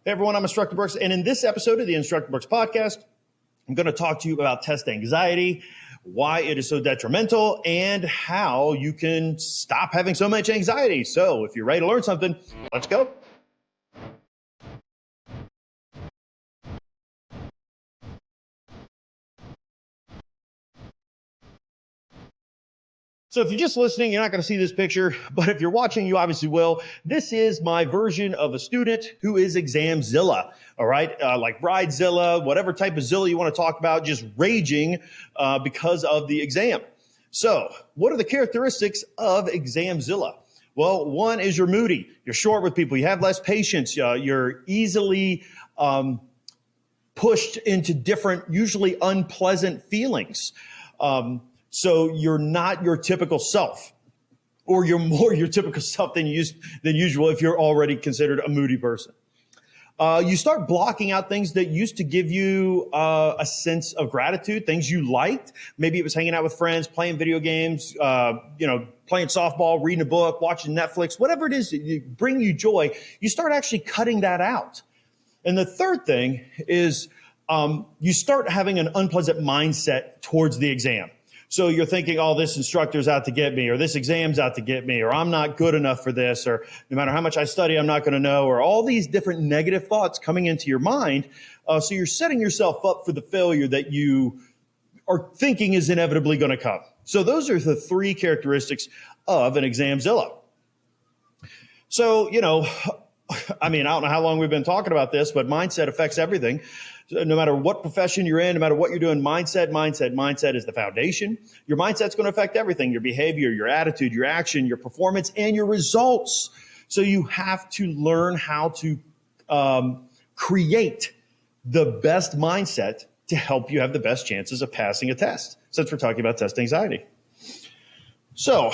Hey everyone, I'm Instructor Brooks, and in this episode of the Instructor Brooks podcast, I'm going to talk to you about test anxiety, why it is so detrimental, and how you can stop having so much anxiety. So if you're ready to learn something, let's go. So if you're just listening, you're not going to see this picture, but if you're watching, you obviously will. This is my version of a student who is Examzilla, all right? Like Bridezilla, whatever type of Zilla you want to talk about, just raging because of the exam. So what are the characteristics of Examzilla? Well, one is you're moody. You're short with people. You have less patience. You're easily pushed into different, usually unpleasant feelings. So you're not your typical self, or you're more your typical self than usual if you're already considered a moody person. You start blocking out things that used to give you a sense of gratitude, things you liked. Maybe it was hanging out with friends, playing video games, playing softball, reading a book, watching Netflix, whatever it is that bring you joy. You start actually cutting that out. And the third thing is you start having an unpleasant mindset towards the exam. So you're thinking, oh, this instructor's out to get me, or this exam's out to get me, or I'm not good enough for this, or no matter how much I study, I'm not going to know, or all these different negative thoughts coming into your mind. So you're setting yourself up for the failure that you are thinking is inevitably going to come. So those are the three characteristics of an Examzilla. So, I don't know how long we've been talking about this, but mindset affects everything. No matter what profession you're in, no matter what you're doing, mindset is the foundation. Your mindset's going to affect everything, your behavior, your attitude, your action, your performance, and your results. So you have to learn how to create the best mindset to help you have the best chances of passing a test, since we're talking about test anxiety. So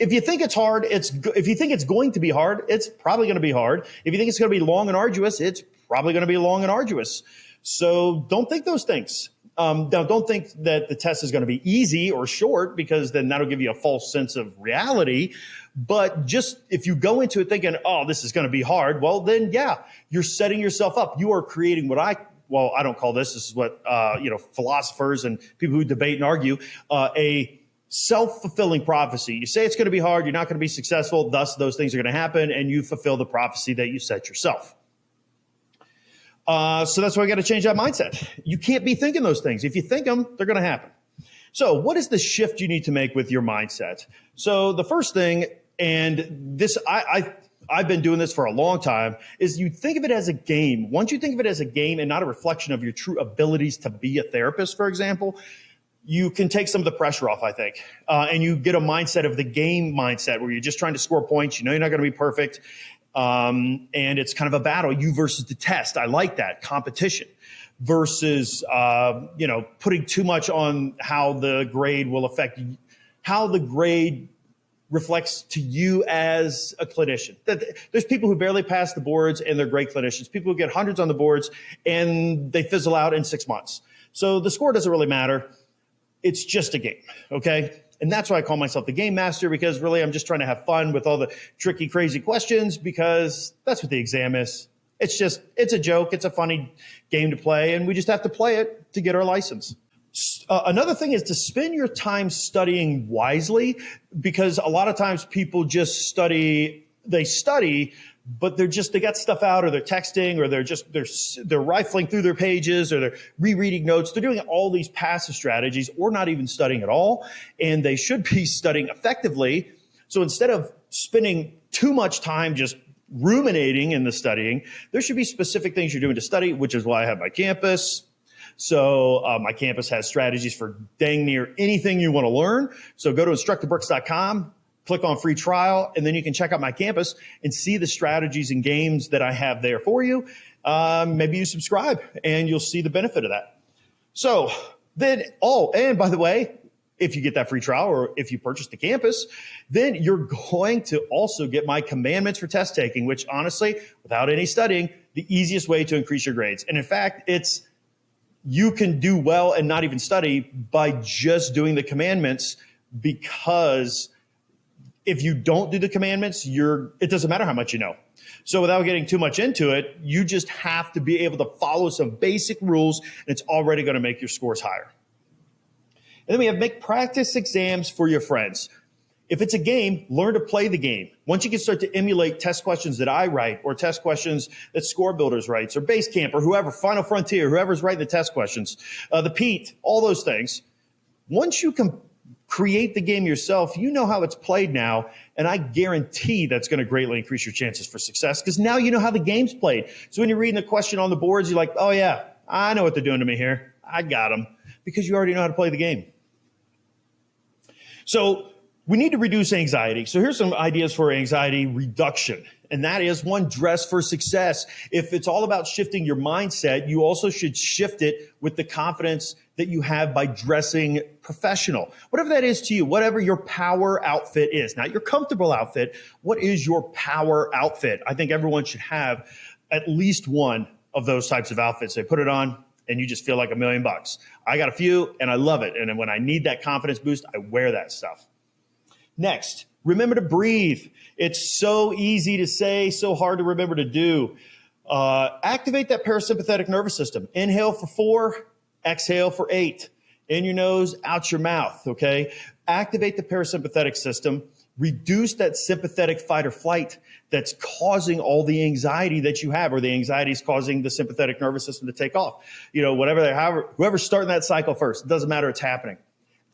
if you think it's hard, if you think it's going to be hard, it's probably going to be hard. If you think it's going to be long and arduous, it's probably going to be long and arduous. So don't think those things. Now, don't think that the test is going to be easy or short, because then that'll give you a false sense of reality. But just if you go into it thinking, oh, this is going to be hard, well, then, yeah, you're setting yourself up. You are creating what I don't call this. This is what, philosophers and people who debate and argue, a self-fulfilling prophecy. You say it's going to be hard, you're not going to be successful, thus those things are going to happen, and you fulfill the prophecy that you set yourself. So that's why we got to change that mindset. You can't be thinking those things. If you think them, they're going to happen. So what is the shift you need to make with your mindset? So the first thing, and this, I've been doing this for a long time, is you think of it as a game. Once you think of it as a game and not a reflection of your true abilities to be a therapist, for example, you can take some of the pressure off, I think. And you get a mindset of the game mindset where you're just trying to score points. You know you're not going to be perfect. And it's kind of a battle, you versus the test. I like that competition versus, putting too much on how the grade will affect you, how the grade reflects to you as a clinician. There's people who barely pass the boards and they're great clinicians. People who get hundreds on the boards and they fizzle out in 6 months. So the score doesn't really matter. It's just a game, okay? And that's why I call myself the game master, because really I'm just trying to have fun with all the tricky, crazy questions, because that's what the exam is. It's a joke. It's a funny game to play, and we just have to play it to get our license. Another thing is to spend your time studying wisely, because a lot of times people just study, but they got stuff out, or they're texting, or they're rifling through their pages, or they're rereading notes. They're doing all these passive strategies, or not even studying at all. And they should be studying effectively. So instead of spending too much time just ruminating in the studying, there should be specific things you're doing to study, which is why I have my campus. So my campus has strategies for dang near anything you want to learn. So go to instructorbrooks.com. Click on free trial, and then you can check out my campus and see the strategies and games that I have there for you. Maybe you subscribe and you'll see the benefit of that. So then, and by the way, if you get that free trial, or if you purchase the campus, then you're going to also get my commandments for test taking, which honestly, without any studying, the easiest way to increase your grades. And in fact, you can do well and not even study by just doing the commandments, because if you don't do the commandments, it doesn't matter how much you know. So without getting too much into it, you just have to be able to follow some basic rules, and it's already going to make your scores higher. And then we have make practice exams for your friends. If it's a game, learn to play the game. Once you can start to emulate test questions that I write or test questions that Score Builders writes or Basecamp or whoever, Final Frontier, whoever's writing the test questions, the Pete, all those things. Once you can create the game yourself, you know how it's played now, and I guarantee that's going to greatly increase your chances for success because now you know how the game's played. So when you're reading the question on the boards, you're like, oh yeah, I know what they're doing to me here. I got them because you already know how to play the game. So we need to reduce anxiety. So here's some ideas for anxiety reduction. And that is one, dress for success. If it's all about shifting your mindset, you also should shift it with the confidence that you have by dressing professional. Whatever that is to you, whatever your power outfit is, not your comfortable outfit, what is your power outfit? I think everyone should have at least one of those types of outfits. They put it on and you just feel like $1,000,000. I got a few and I love it. And then when I need that confidence boost, I wear that stuff. Next, remember to breathe. It's so easy to say, so hard to remember to do. Activate that parasympathetic nervous system. Inhale for 4, exhale for 8. In your nose, out your mouth, okay? Activate the parasympathetic system. Reduce that sympathetic fight or flight that's causing all the anxiety that you have, or the anxiety is causing the sympathetic nervous system to take off. You know, whoever's starting that cycle first, it doesn't matter, it's happening.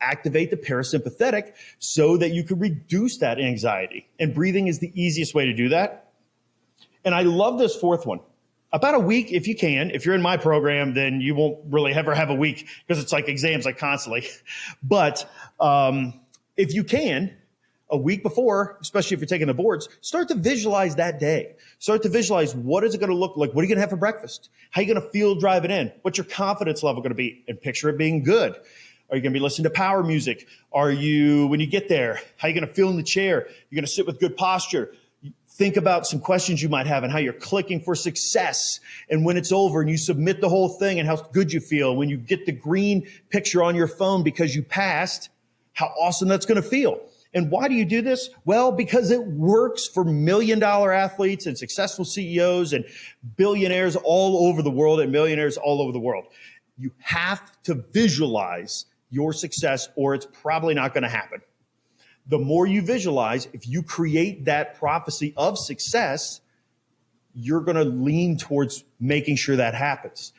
Activate the parasympathetic so that you can reduce that anxiety. And breathing is the easiest way to do that. And I love this fourth one. About a week, if you can. If you're in my program, then you won't really ever have a week because it's like exams like constantly. But if you can, a week before, especially if you're taking the boards, start to visualize that day. Start to visualize what is it going to look like? What are you going to have for breakfast? How are you going to feel driving in? What's your confidence level going to be? And picture it being good. Are you going to be listening to power music? Are you, when you get there, how are you going to feel in the chair? You're going to sit with good posture. Think about some questions you might have and how you're clicking for success. And when it's over and you submit the whole thing and how good you feel, when you get the green picture on your phone because you passed, how awesome that's going to feel. And why do you do this? Well, because it works for $1,000,000 athletes and successful CEOs and billionaires all over the world and millionaires all over the world. You have to visualize your success or it's probably not going to happen. The more you visualize, if you create that prophecy of success, you're going to lean towards making sure that happens.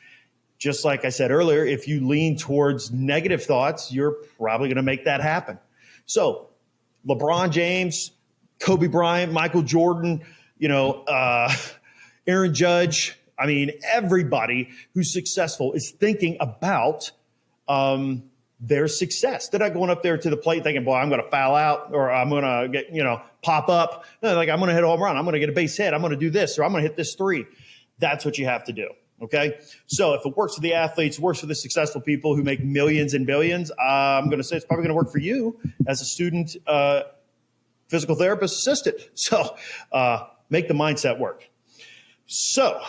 Just like I said earlier, if you lean towards negative thoughts, you're probably going to make that happen. So LeBron James, Kobe Bryant, Michael Jordan, Aaron Judge, I mean, everybody who's successful is thinking about their success. They're not going up there to the plate thinking, boy, I'm going to foul out or I'm going to get, pop up. No, like I'm going to hit a home run. I'm going to get a base hit. I'm going to do this or I'm going to hit this 3. That's what you have to do. Okay. So if it works for the athletes, works for the successful people who make millions and billions, I'm going to say it's probably going to work for you as a student, physical therapist assistant. So make the mindset work. So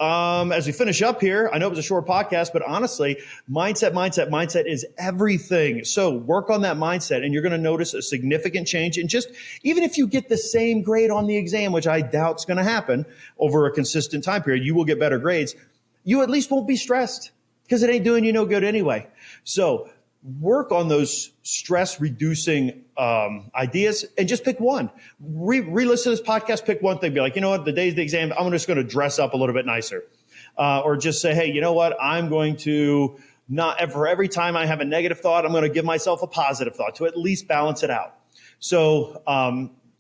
as we finish up here, I know it was a short podcast, but honestly, mindset is everything. So work on that mindset and you're going to notice a significant change. And just even if you get the same grade on the exam, which I doubt is going to happen over a consistent time period, you will get better grades. You at least won't be stressed because it ain't doing you no good anyway. So work on those stress reducing ideas and just pick one. Re-listen to this podcast, pick one thing. Be like, you know what, the day of the exam, I'm just going to dress up a little bit nicer. Or just say, hey, you know what, I'm going to for every time I have a negative thought, I'm going to give myself a positive thought to at least balance it out. So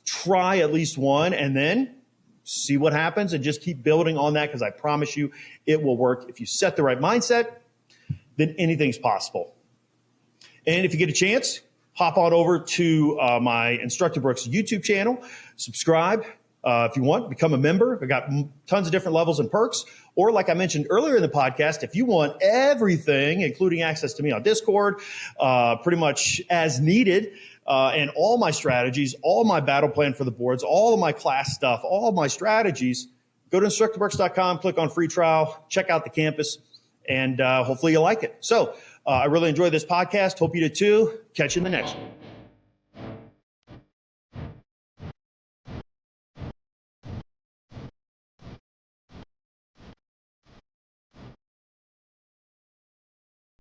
try at least one and then see what happens and just keep building on that because I promise you it will work. If you set the right mindset, then anything's possible. And if you get a chance, hop on over to my Instructor Brooks YouTube channel, subscribe if you want, become a member. I got tons of different levels and perks. Or like I mentioned earlier in the podcast, if you want everything, including access to me on Discord, pretty much as needed, and all my strategies, all my battle plan for the boards, all of my class stuff, all of my strategies, go to instructorbrooks.com, click on free trial, check out the campus, and hopefully you like it. So I really enjoyed this podcast. Hope you did too. Catch you in the next one.